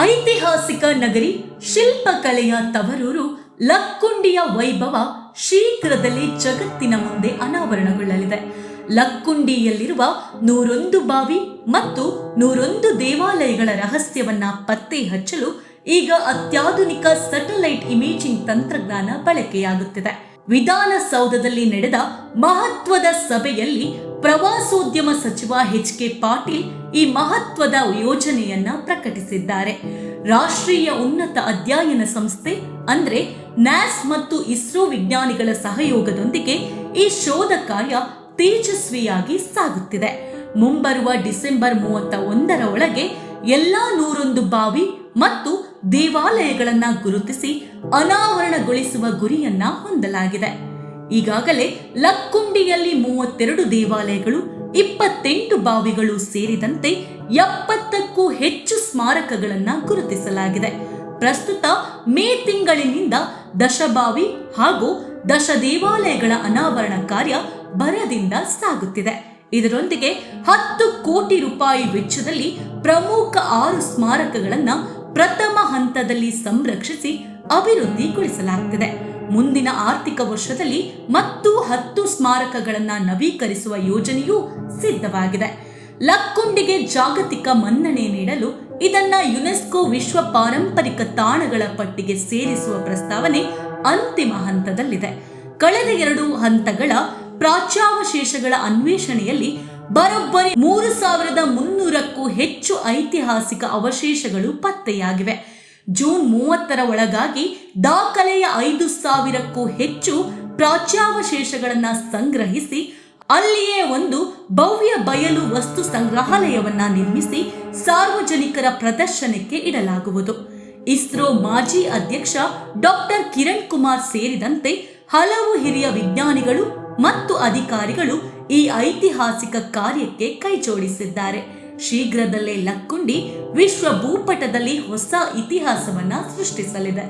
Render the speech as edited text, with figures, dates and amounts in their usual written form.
ಐತಿಹಾಸಿಕ ನಗರಿ, ಶಿಲ್ಪಕಲೆಯ ತವರೂರು ಲಕ್ಕುಂಡಿಯ ವೈಭವ ಶೀಘ್ರದಲ್ಲೇ ಜಗತ್ತಿನ ಮುಂದೆ ಅನಾವರಣಗೊಳ್ಳಲಿದೆ. ಲಕ್ಕುಂಡಿಯಲ್ಲಿರುವ 101 ಬಾವಿ ಮತ್ತು 101 ದೇವಾಲಯಗಳ ರಹಸ್ಯವನ್ನ ಪತ್ತೆ ಹಚ್ಚಲು ಈಗ ಅತ್ಯಾಧುನಿಕ ಸ್ಯಾಟಲೈಟ್ ಇಮೇಜಿಂಗ್ ತಂತ್ರಜ್ಞಾನ ಬಳಕೆಯಾಗುತ್ತಿದೆ. ವಿಧಾನಸೌಧದಲ್ಲಿ ನಡೆದ ಮಹತ್ವದ ಸಭೆಯಲ್ಲಿ ಪ್ರವಾಸೋದ್ಯಮ ಸಚಿವ ಎಚ್.ಕೆ. ಪಾಟೀಲ್ ಈ ಮಹತ್ವದ ಯೋಜನೆಯನ್ನ ಪ್ರಕಟಿಸಿದ್ದಾರೆ. ರಾಷ್ಟ್ರೀಯ ಉನ್ನತ ಅಧ್ಯಯನ ಸಂಸ್ಥೆ ಅಂದ್ರೆ ನ್ಯಾಸ್ ಮತ್ತು ಇಸ್ರೋ ವಿಜ್ಞಾನಿಗಳ ಸಹಯೋಗದೊಂದಿಗೆ ಈ ಶೋಧ ಕಾರ್ಯ ತೇಜಸ್ವಿಯಾಗಿ ಸಾಗುತ್ತಿದೆ. ಮುಂಬರುವ ಡಿಸೆಂಬರ್ 31ರ ಒಳಗೆ ಎಲ್ಲಾ 101 ಬಾವಿ ಮತ್ತು ದೇವಾಲಯಗಳನ್ನ ಗುರುತಿಸಿ ಅನಾವರಣಗೊಳಿಸುವ ಗುರಿಯನ್ನ ಹೊಂದಲಾಗಿದೆ. ಈಗಾಗಲೇ ಲಕ್ಕುಂಡಿಯಲ್ಲಿ 32 ದೇವಾಲಯಗಳು, 28 ಬಾವಿಗಳು ಸೇರಿದಂತೆ 70ಕ್ಕೂ ಹೆಚ್ಚು ಸ್ಮಾರಕಗಳನ್ನ ಗುರುತಿಸಲಾಗಿದೆ. ಪ್ರಸ್ತುತ ಮೇ ತಿಂಗಳಿನಿಂದ ದಶಬಾವಿ ಹಾಗೂ ದಶ ದೇವಾಲಯಗಳ ಅನಾವರಣ ಕಾರ್ಯ ಭರದಿಂದ ಸಾಗುತ್ತಿದೆ. ಇದರೊಂದಿಗೆ 10 ಕೋಟಿ ರೂಪಾಯಿ ವೆಚ್ಚದಲ್ಲಿ ಪ್ರಮುಖ 6 ಸ್ಮಾರಕಗಳನ್ನ ಪ್ರಥಮ ಹಂತದಲ್ಲಿ ಸಂರಕ್ಷಿಸಿ ಅಭಿವೃದ್ಧಿಗೊಳಿಸಲಾಗುತ್ತಿದೆ. ಮುಂದಿನ ಆರ್ಥಿಕ ವರ್ಷದಲ್ಲಿ ಮತ್ತು 10 ಸ್ಮಾರಕಗಳನ್ನ ನವೀಕರಿಸುವ ಯೋಜನೆಯೂ ಸಿದ್ಧವಾಗಿದೆ. ಲಕ್ಕುಂಡಿಗೆ ಜಾಗತಿಕ ಮನ್ನಣೆ ನೀಡಲು ಇದನ್ನ ಯುನೆಸ್ಕೋ ವಿಶ್ವ ಪಾರಂಪರಿಕ ತಾಣಗಳ ಪಟ್ಟಿಗೆ ಸೇರಿಸುವ ಪ್ರಸ್ತಾವನೆ ಅಂತಿಮ ಹಂತದಲ್ಲಿದೆ. ಕಳೆದ 2 ಹಂತಗಳ ಪ್ರಾಚ್ಯಾವಶೇಷಗಳ ಅನ್ವೇಷಣೆಯಲ್ಲಿ ಬರೋಬ್ಬರಿ 3300ಕ್ಕೂ ಹೆಚ್ಚು ಐತಿಹಾಸಿಕ ಅವಶೇಷಗಳು ಪತ್ತೆಯಾಗಿವೆ. ಜೂನ್ 30ರ ಒಳಗಾಗಿ ದಾಖಲೆಯ 5000ಕ್ಕೂ ಹೆಚ್ಚು ಪ್ರಾಚ್ಯಾವಶೇಷಗಳನ್ನ ಸಂಗ್ರಹಿಸಿ ಅಲ್ಲಿಯೇ ಒಂದು ಭವ್ಯ ಬಯಲು ವಸ್ತು ಸಂಗ್ರಹಾಲಯವನ್ನ ನಿರ್ಮಿಸಿ ಸಾರ್ವಜನಿಕರ ಪ್ರದರ್ಶನಕ್ಕೆ ಇಡಲಾಗುವುದು. ಇಸ್ರೋ ಮಾಜಿ ಅಧ್ಯಕ್ಷ ಡಾಕ್ಟರ್ ಕಿರಣ್ ಕುಮಾರ್ ಸೇರಿದಂತೆ ಹಲವು ಹಿರಿಯ ವಿಜ್ಞಾನಿಗಳು ಮತ್ತು ಅಧಿಕಾರಿಗಳು ಈ ಐತಿಹಾಸಿಕ ಕಾರ್ಯಕ್ಕೆ ಕೈಜೋಡಿಸಿದ್ದಾರೆ. ಶೀಘ್ರದಲ್ಲೇ ಲಕ್ಕುಂಡಿ ವಿಶ್ವ ಭೂಪಟದಲ್ಲಿ ಹೊಸ ಇತಿಹಾಸವನ್ನ ಸೃಷ್ಟಿಸಲಿದೆ.